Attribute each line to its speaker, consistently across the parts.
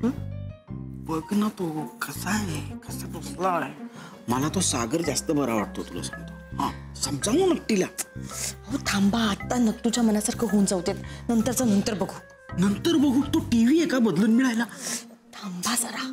Speaker 1: बघ ना तू कसा आहे, कसा बसलाय. मला तो सागर जास्त बरा वाटतो, तुला सांगतो. हा समजावू नक्कीला.
Speaker 2: हो थांबा, आता नक्तूच्या मनासारखं होऊन जाऊ देत, नंतरचं नंतर बघू.
Speaker 1: नंतर बघू. तो टीव्ही आहे का बदलून मिळायला?
Speaker 2: थांबा जरा.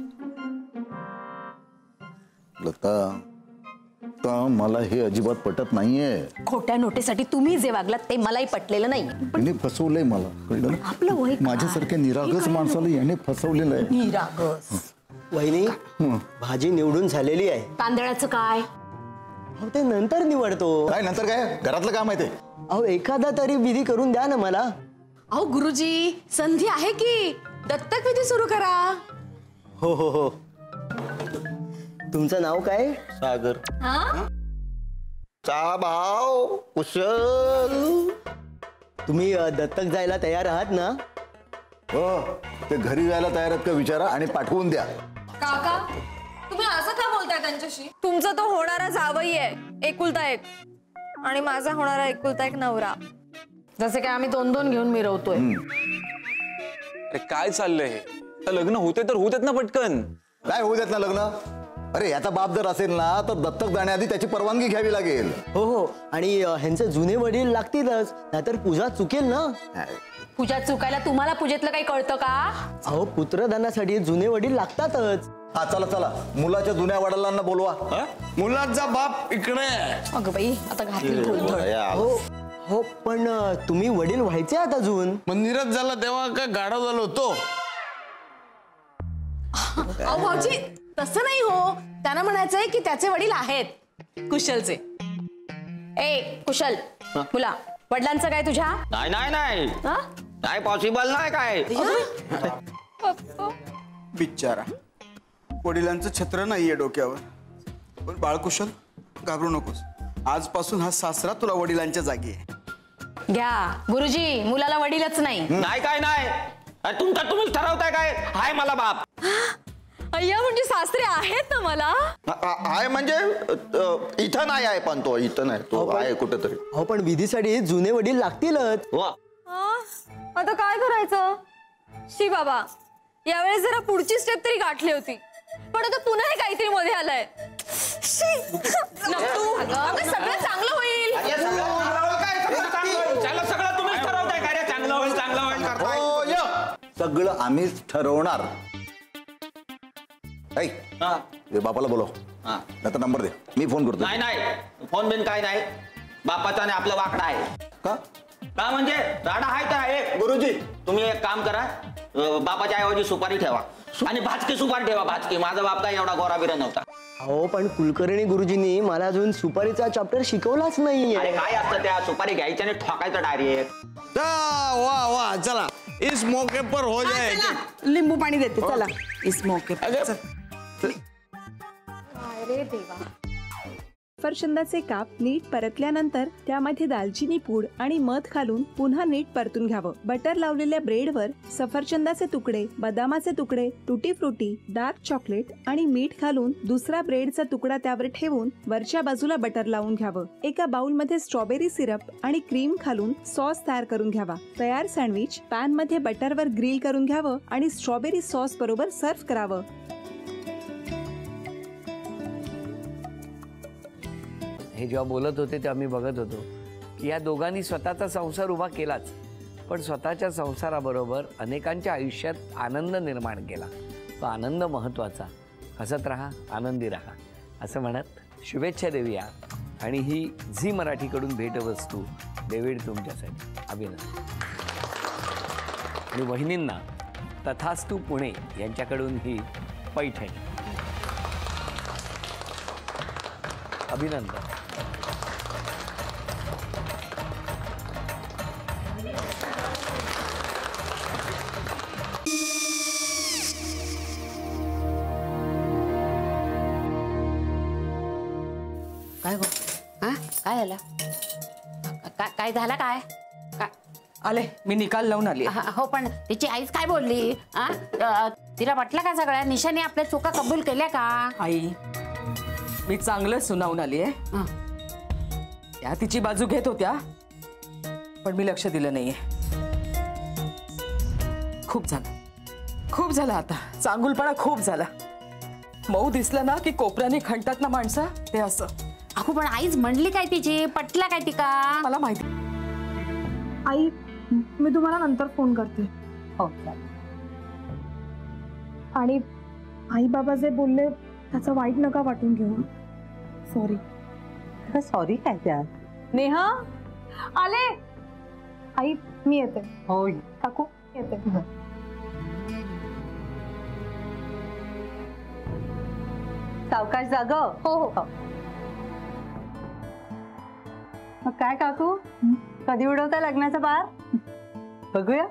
Speaker 3: लता मला हे अजिबात पटत नाहीये.
Speaker 2: खोट्या नोटेसाठी तुम्ही जे वागलात ते मलाही पटलेलं नाही.
Speaker 3: याने फसवलंय मला, कळलं?
Speaker 2: आपलं वय काय?
Speaker 3: माझ्यासारख्या निरागस माणसाला याने फसवलेलं आहे.
Speaker 2: निरागस.
Speaker 4: वहिनी भाजी निवडून झालेली आहे.
Speaker 2: तांदळाचं काय?
Speaker 4: अहो ते नंतर निवडतो.
Speaker 3: काय नंतर काय? घरातलं काम आहे ते.
Speaker 4: अहो एखादा तरी विधी करून द्या ना मला.
Speaker 2: अहो गुरुजी, संधी आहे की, दत्तक विधी सुरू करा.
Speaker 4: हो हो हो. तुमचं नाव काय?
Speaker 3: सागर. चा भाव कुशल.
Speaker 4: तुम्ही दत्तक जायला तयार आहात ना?
Speaker 3: हो, ते घरी जायला तयार आहेत का विचारा आणि पाठवून द्या.
Speaker 5: काका तुम्ही असं का बोलताय त्यांच्याशी? तुमचा तो होणारा जावई आहे, एकुलता एक, आणि माझा होणारा एकुलता एक नवरा.
Speaker 2: जसे काय आम्ही 2-2 घेऊन मिरवतोय.
Speaker 6: अरे काय चाललंय हे? लग्न होते तर होतेत ना पटकन.
Speaker 3: काय होऊ देत ना लग्न? अरे याचा बाप जर असेल ना तर दत्तक जाण्याआधी त्याची परवानगी घ्यावी लागेल.
Speaker 4: हो हो. आणि ह्यांचे जुने वडील लागतीलच, नाहीतर पूजा चुकेल ना.
Speaker 2: पूजा चुकायला तुम्हाला पूजेतलं काही कळतं का?
Speaker 4: अहो पुत्रदानासाठी जुने वडील लागतातच.
Speaker 3: हा चला चला, मुलाच्या जुन्या वडिलांना बोलवा.
Speaker 1: मुलाचा बाप इकडे.
Speaker 2: अगं बाई, आता घातली गोंधळ.
Speaker 4: हो हो, पण तुम्ही वडील व्हायचे आहात अजून.
Speaker 1: मंदिरात झाला तेव्हा काय गाडा झालो होतो.
Speaker 2: अहो भाऊजी, तसं नाही हो. त्यांना म्हणायचंय की त्याचे वडील आहेत कुशलचे. ए कुशल, मुला वडिलांचं काय तुझ्या?
Speaker 7: नाही नाही नाही
Speaker 2: हा?
Speaker 7: नाही पॉसिबल नाही काय.
Speaker 1: बिचारा, वडिलांचं छत्र नाहीये डोक्यावर. पण बाळकुशल घाबरू नकोस, आजपासून हा सासरा तुला वडिलांच्या जागी आहे.
Speaker 2: घ्या गुरुजी, मुलाला वडीलच नाही.
Speaker 7: नाही काय नाही. अरे तुमचा तुम्हीच ठरवताय काय? हाय मला बाप.
Speaker 5: अय्या म्हणजे सासरे आहेत ना मला.
Speaker 3: आहे म्हणजे इथं नाही आहे, पण तो इथं नाही, तो आहे कुठेतरी.
Speaker 4: हो पण विधीसाठी जुने वडील लागतीलच.
Speaker 7: वा.
Speaker 5: आता काय करायचं? शी बाबा, यावेळेस जरा पुढची स्टेप तरी गाठली होती, पण आता पुन्हा हे काहीतरी मध्ये आलंय. अगं सगळं चांगलं होईल.
Speaker 7: सगळं तुम्हीच ठरवताय काय? चांगलं होईल चांगलं होईल करताय.
Speaker 3: सगळं आम्हीच ठरवणार. बापाला बोलव, नाही तर नंबर दे, मी फोन करतो.
Speaker 7: नाही नाही, फोन बिन काय नाही. बापाचा आणि आपलं वाकडा आहे
Speaker 3: का?
Speaker 7: का म्हणजे राडा आहे तर आहे. गुरुजी तुम्ही एक काम करा, बापाच्या ऐवजी सुपारी ठेवा आणि भाजकी सुपारी ठेवा. भाजकी. माझा बाप काय एवढा गोरा बिरा नव्हता.
Speaker 4: हो पण कुलकर्णी गुरुजींनी मला अजून सुपारीचा चॅप्टर शिकवलाच नाही.
Speaker 7: अरे काय असतं त्या सुपारी घ्यायची आणि ठोकायचं डायरेक्ट.
Speaker 1: वाह वाह, चला इस मौके पर हो जाएगा.
Speaker 2: लिंबू पाणी देते चला. इस मौके पर
Speaker 5: अरे देवा.
Speaker 8: सफरचंदाचे काप नीट परतल्यानंतर त्यामध्ये दालचिनी पूड आणि मध घालून पुन्हा नीट परतून घ्यावं. बटर लावलेल्या ब्रेडवर सफरचंदाचे तुकडे, बदामाचे तुकडे, टुटी फ्रुटी, डार्क चॉकलेट आणि मीठ घालून दुसरा ब्रेडचा तुकडा त्यावर ठेवून वरच्या बाजूला बटर लावून घ्यावं. एका बाउलमध्ये स्ट्रॉबेरी सिरप आणि क्रीम घालून सॉस तयार करून घ्यावा. तयार सँडविच पॅन मध्ये बटरवर ग्रिल करून घ्यावं आणि स्ट्रॉबेरी सॉस बरोबर सर्व्ह करावं.
Speaker 9: हे जेव्हा बोलत होते तेव्हा मी बघत होतो की या दोघांनी स्वतःचा संसार उभा केलाच, पण स्वतःच्या संसाराबरोबर अनेकांच्या आयुष्यात आनंद निर्माण केला. तो आनंद महत्त्वाचा. हसत राहा, आनंदी राहा असं म्हणत शुभेच्छा देऊया. आणि ही झी मराठीकडून भेटवस्तू डेव्हिड तुमच्यासाठी. अभिनंदन. आणि वहिनींना तथास्तू पुणे यांच्याकडून ही पैठणी. अभिनंदन.
Speaker 2: काय गो? हा काय झालं? काय झालं? काय
Speaker 10: आले मी निकाल लावून आली.
Speaker 2: हो पण तिची आईच काय बोलली? तिला वाटलं का सगळ्या निशाने आपल्या चुका कबूल केल्या का?
Speaker 10: आई मी चांगलं सुनावून आली आहे. त्या तिची बाजू घेत होत्या पण मी लक्ष दिलं नाहीये. खूप झालं. खूप झाला आता, चांगुलपणा खूप झाला. मऊ दिसलं ना की कोपऱ्याने खणतात ना माणसं, ते असं.
Speaker 2: अगो पण आईच म्हणली काय तिची, पटला काय तिका?
Speaker 10: मला माहिती.
Speaker 5: आई मी तुम्हाला नंतर फोन करते.
Speaker 2: हो.
Speaker 5: आणि आई बाबा जे बोलले त्याचं वाईट नका वाटून घेऊ. सॉरी.
Speaker 2: सॉरी काय त्या?
Speaker 5: नेहा आले. आई मी येते.
Speaker 2: हो
Speaker 5: काकू येते.
Speaker 2: सावकाश जाग.
Speaker 5: हो हो.
Speaker 2: मग काय काकू, कधी उडवता लग्नाचा बार? बघूया.